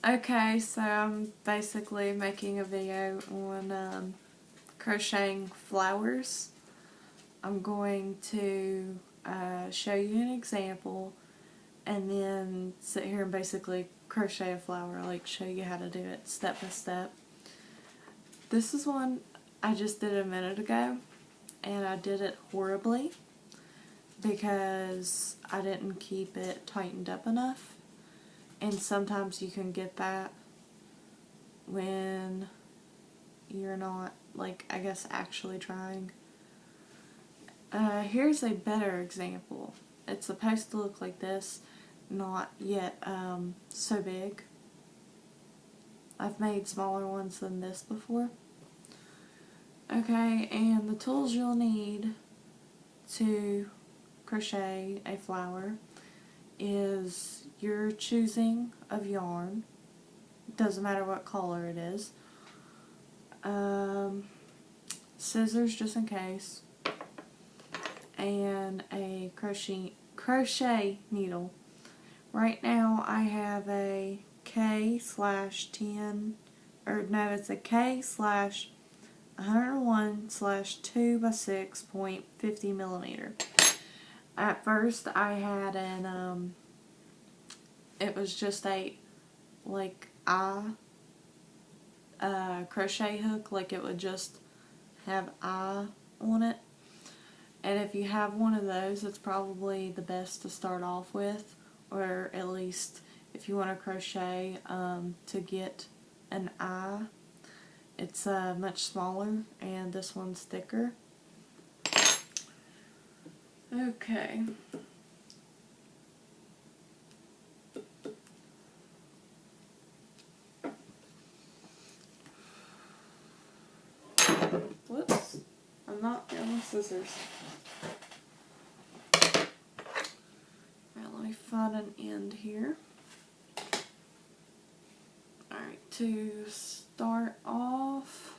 Okay, so I'm basically making a video on crocheting flowers. I'm going to show you an example and then sit here and basically crochet a flower, like show you how to do it step by step. This is one I just did a minute ago, and I did it horribly because I didn't keep it tightened up enough. And sometimes you can get that when you're not, like, I guess actually trying. Here's a better example. It's supposed to look like this, not yet so big. I've made smaller ones than this before. Okay, and the tools you'll need to crochet a flower is your choosing of yarn. Doesn't matter what color it is. Scissors just in case, and a crochet needle. Right now I have a K/10, or no, it's a K/101/2 by 6.50 millimeter. At first I had an it was just a crochet hook, like it would just have eye on it. And if you have one of those, it's probably the best to start off with, or at least if you want to crochet to get an eye. It's much smaller, and this one's thicker. Okay. Whoops. I'm not getting my scissors. Alright, let me find an end here. Alright, to start off,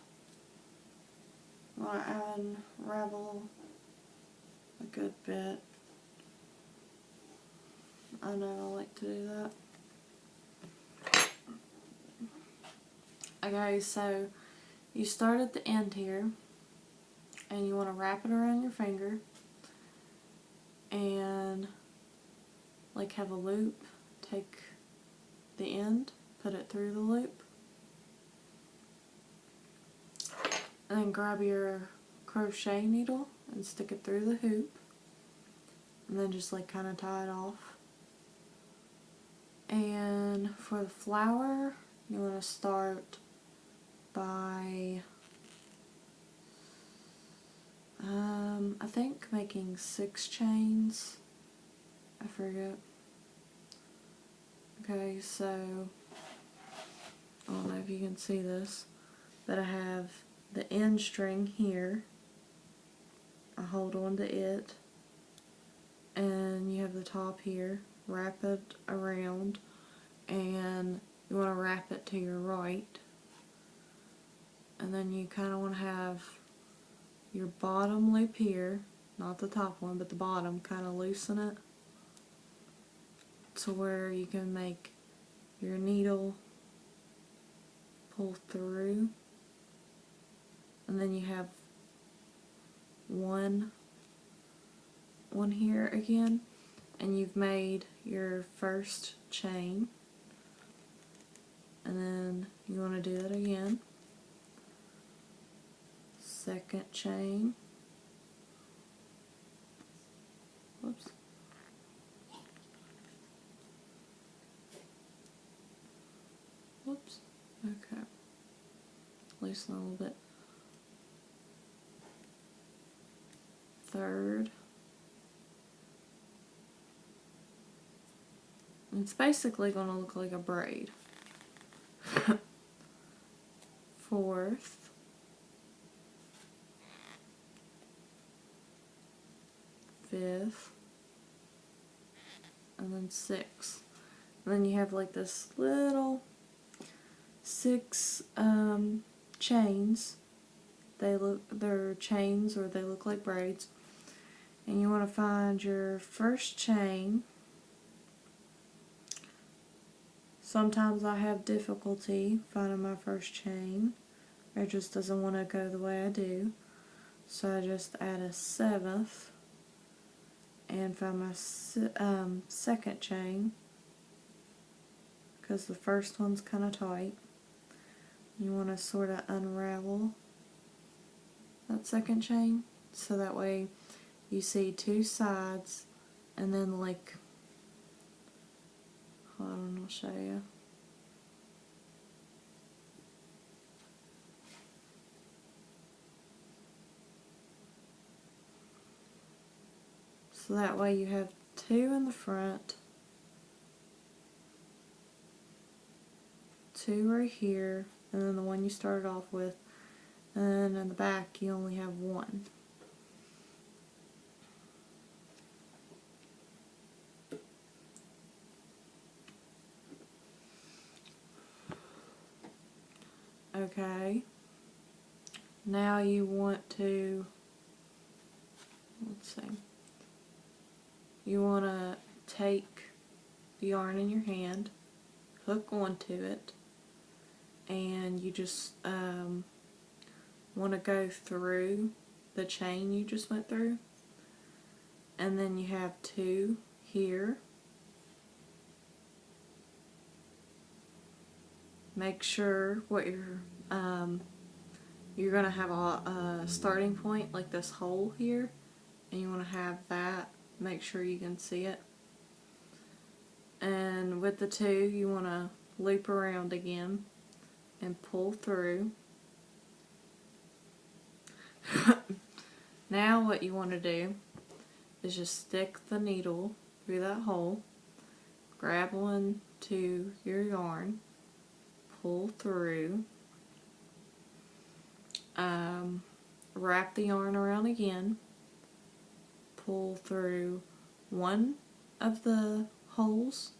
I'm going to unravel a good bit. I know I like to do that. Okay, so you start at the end here, and you want to wrap it around your finger and like have a loop. Take the end, put it through the loop, and then grab your crochet needle and stick it through the hoop, and then just like kind of tie it off. And for the flower, you want to start by I think making 6 chains. I forget. Okay, so I don't know if you can see this, but I have the end string here. I hold on to it, and you have the top here. Wrap it around, and you want to wrap it to your right, and then you kind of want to have your bottom loop here, not the top one, but the bottom, kind of loosen it to where you can make your needle pull through, and then you have one here again, and you've made your first chain, and then you want to do that again. Second chain. Whoops. Whoops. Okay. Loosen a little bit. Third. It's basically going to look like a braid. Fourth. Fifth. And then sixth. And then you have like this little 6 chains. They're chains, or they look like braids. And you want to find your first chain, Sometimes I have difficulty finding my first chain. It just doesn't want to go the way I do. So I just add a 7th and find my second chain, because the first one's kind of tight. You want to sort of unravel that second chain so that way you see 2 sides, and then like, hold on, I'll show you. So that way you have 2 in the front, 2 right here, and then the one you started off with, and then in the back you only have 1. Okay, now you want to, let's see, you want to take the yarn in your hand, hook onto it, and you just want to go through the chain you just went through, and then you have 2 here. Make sure what you're going to have a starting point like this hole here, and you want to have that, make sure you can see it, and with the 2 you want to loop around again and pull through. Now what you want to do is just stick the needle through that hole, grab one to your yarn, pull through, wrap the yarn around again, pull through one of the holes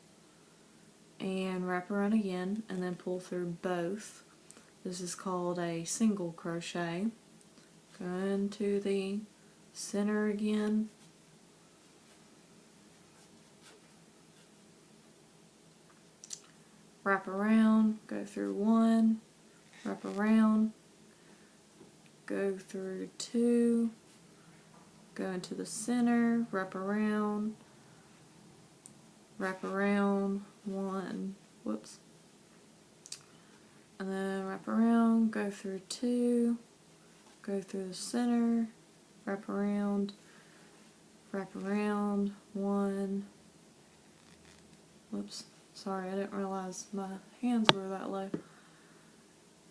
and wrap around again, and then pull through both. This is called a single crochet. Go into the center again, wrap around, go through 1, wrap around, go through 2, go into the center, wrap around 1, whoops, and then wrap around, go through 2, go through the center, wrap around 1, whoops, sorry, I didn't realize my hands were that low,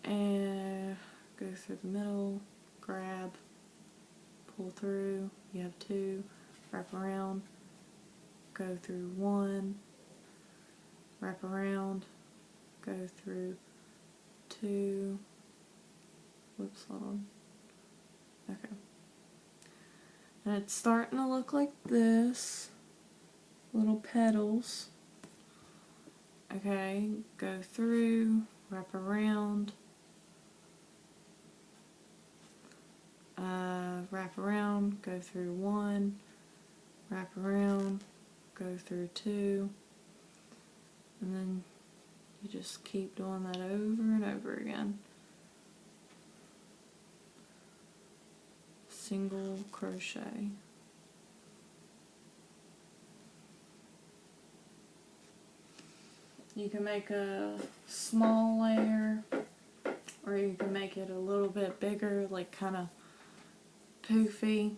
and go through the middle, grab, pull through, you have 2, wrap around, go through 1, wrap around, go through 2, whoops, hold on, okay, and it's starting to look like this, little petals. Okay, go through, wrap around, go through 1, wrap around, go through 2, and then you just keep doing that over and over again. Single crochet. You can make a small layer, or you can make it a little bit bigger, like kind of poofy.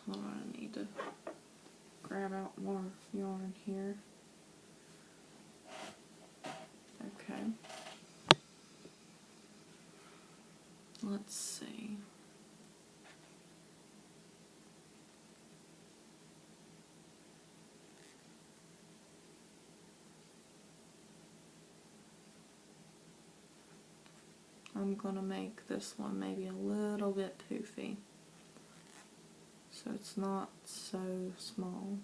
Hold on, I need to grab out more yarn here. Okay. Let's see. I'm going to make this one maybe a little bit poofy, so it's not so small.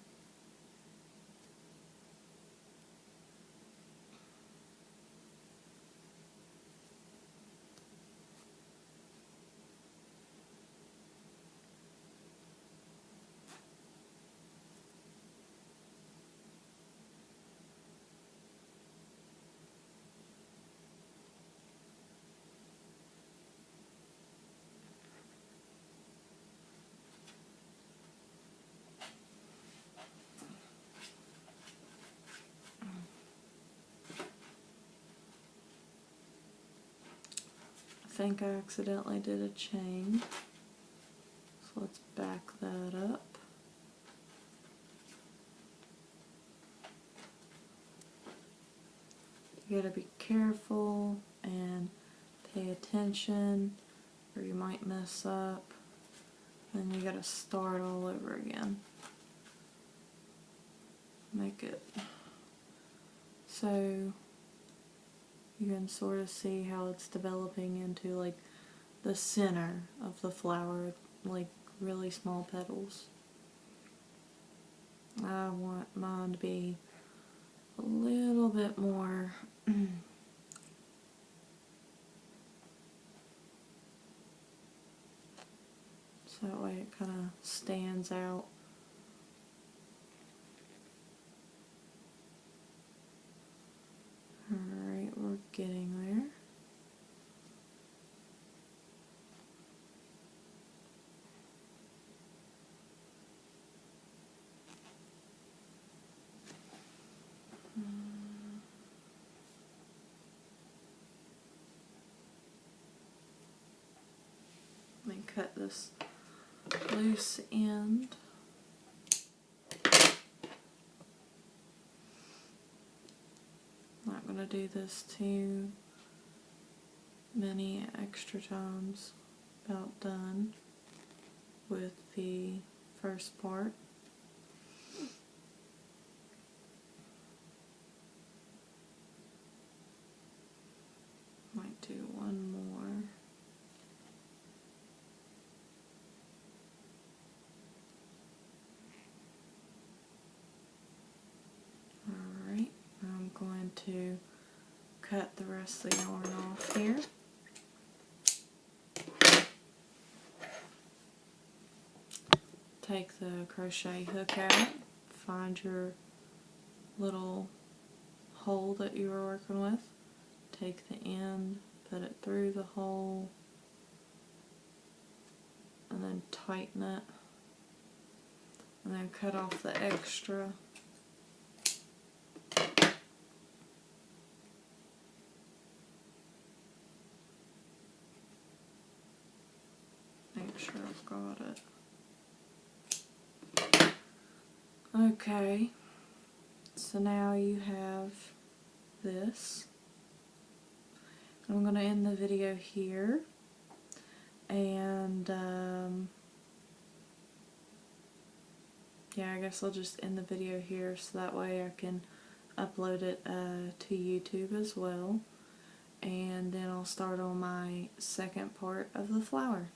think I accidentally did a chain. So let's back that up. You gotta be careful and pay attention or you might mess up. And you gotta start all over again. Make it so you can sort of see how it's developing into like the center of the flower, like really small petals. I want mine to be a little bit more so that way it kind of stands out. Alright, we're getting there. Let me cut this loose end. Not going to do this too many extra times. About done with the first part. Might do one more. Alright, I'm going to cut the rest of the yarn off here. Take the crochet hook out, find your little hole that you were working with, take the end, put it through the hole, and then tighten it, and then cut off the extra. Make sure I've got it. Okay, so now you have this. I'm going to end the video here, and yeah, I guess I'll just end the video here so that way I can upload it to YouTube as well, and then I'll start on my second part of the flower.